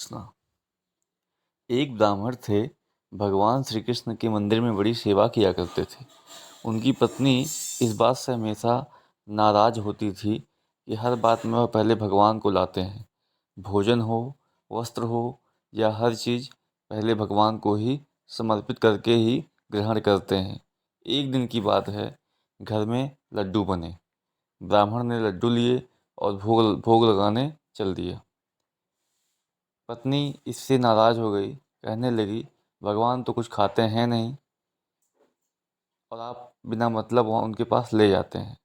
कृष्णा। एक ब्राह्मण थे। भगवान श्री कृष्ण के मंदिर में बड़ी सेवा किया करते थे। उनकी पत्नी इस बात से हमेशा नाराज होती थी कि हर बात में वह पहले भगवान को लाते हैं। भोजन हो, वस्त्र हो या हर चीज़ पहले भगवान को ही समर्पित करके ही ग्रहण करते हैं। एक दिन की बात है, घर में लड्डू बने। ब्राह्मण ने लड्डू लिए और भोग भोग लगाने चल दिया। पत्नी इससे नाराज़ हो गई, कहने लगी, भगवान तो कुछ खाते हैं नहीं और आप बिना मतलब वहाँ उनके पास ले जाते हैं।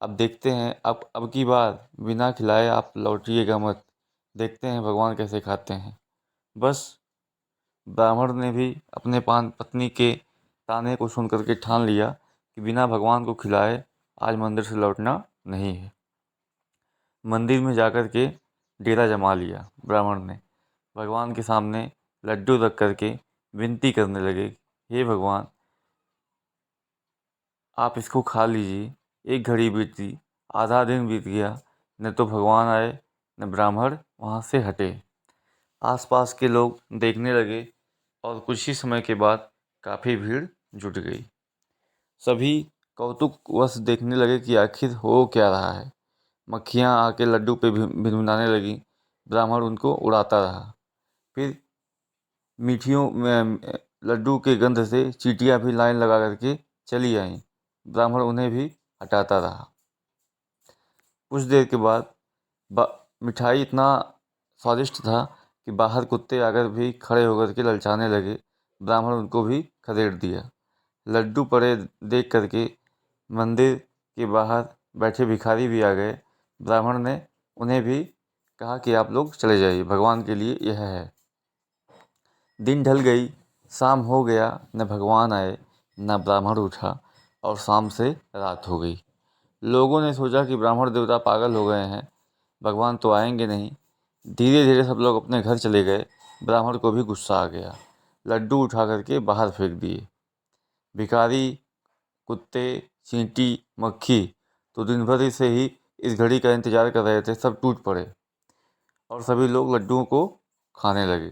अब देखते हैं, अब की बार बिना खिलाए आप लौटिएगा मत। देखते हैं भगवान कैसे खाते हैं। बस ब्राह्मण ने भी अपने पान पत्नी के ताने को सुन करके ठान लिया कि बिना भगवान को खिलाए आज मंदिर से लौटना नहीं है। मंदिर में जाकर के डेरा जमा लिया ब्राह्मण ने। भगवान के सामने लड्डू रख करके विनती करने लगे, हे भगवान, आप इसको खा लीजिए। एक घड़ी बीती, आधा दिन बीत गया, न तो भगवान आए न ब्राह्मण वहाँ से हटे। आसपास के लोग देखने लगे और कुछ ही समय के बाद काफ़ी भीड़ जुट गई। सभी कौतुकवश देखने लगे कि आखिर हो क्या रहा है। मक्खियाँ आके लड्डू पे भिनभिनाने लगी। ब्राह्मण उनको उड़ाता रहा। फिर मीठियों में लड्डू के गंध से चींटियाँ भी लाइन लगा करके चली आईं। ब्राह्मण उन्हें भी हटाता रहा। कुछ देर के बाद मिठाई इतना स्वादिष्ट था कि बाहर कुत्ते आकर भी खड़े होकर के ललचाने लगे। ब्राह्मण उनको भी खदेड़ दिया। लड्डू पड़े देख करके मंदिर के बाहर बैठे भिखारी भी आ गए। ब्राह्मण ने उन्हें भी कहा कि आप लोग चले जाइए, भगवान के लिए यह है। दिन ढल गई, शाम हो गया, न भगवान आए न ब्राह्मण उठा और शाम से रात हो गई। लोगों ने सोचा कि ब्राह्मण देवता पागल हो गए हैं, भगवान तो आएंगे नहीं। धीरे धीरे सब लोग अपने घर चले गए। ब्राह्मण को भी गुस्सा आ गया, लड्डू उठा करके बाहर फेंक दिए। भिखारी, कुत्ते, चींटी, मक्खी तो दिन भर से ही इस घड़ी का इंतजार कर रहे थे, सब टूट पड़े और सभी लोग लड्डुओं को खाने लगे।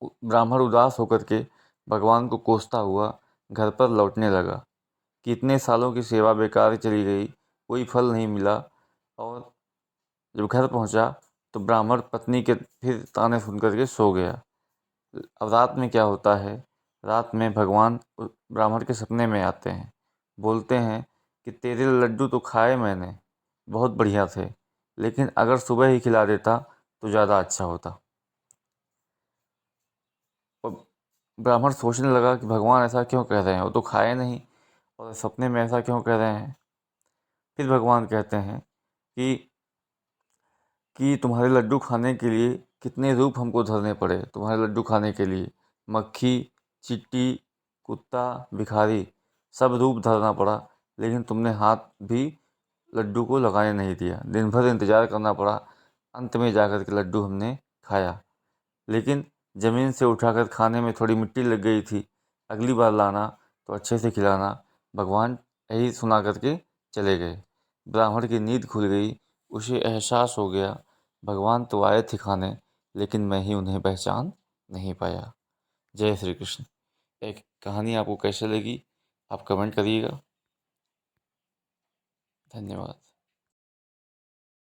ब्राह्मण उदास होकर के भगवान को कोसता हुआ घर पर लौटने लगा। कितने सालों की सेवा बेकार चली गई, कोई फल नहीं मिला। और जब घर पहुंचा तो ब्राह्मण पत्नी के फिर ताने सुन करके सो गया। अब रात में क्या होता है, रात में भगवान ब्राह्मण के सपने में आते हैं। बोलते हैं कि तेरे लड्डू तो खाए मैंने, बहुत बढ़िया थे, लेकिन अगर सुबह ही खिला देता तो ज़्यादा अच्छा होता। और ब्राह्मण सोचने लगा कि भगवान ऐसा क्यों कह रहे हैं, वो तो खाए नहीं और सपने में ऐसा क्यों कह रहे हैं। फिर भगवान कहते हैं कि तुम्हारे लड्डू खाने के लिए कितने रूप हमको धरने पड़े। तुम्हारे लड्डू खाने के लिए मक्खी, चिट्टी, कुत्ता, भिखारी, सब रूप धरना पड़ा, लेकिन तुमने हाथ भी लड्डू को लगाने नहीं दिया। दिन भर इंतज़ार करना पड़ा, अंत में जाकर के लड्डू हमने खाया। लेकिन ज़मीन से उठाकर खाने में थोड़ी मिट्टी लग गई थी, अगली बार लाना तो अच्छे से खिलाना। भगवान यही सुना करके चले गए। ब्राह्मण की नींद खुल गई। उसे एहसास हो गया, भगवान तो आए थे खाने, लेकिन मैं ही उन्हें पहचान नहीं पाया। जय श्री कृष्ण। एक कहानी आपको कैसे लगी, आप कमेंट करिएगा। धन्यवाद।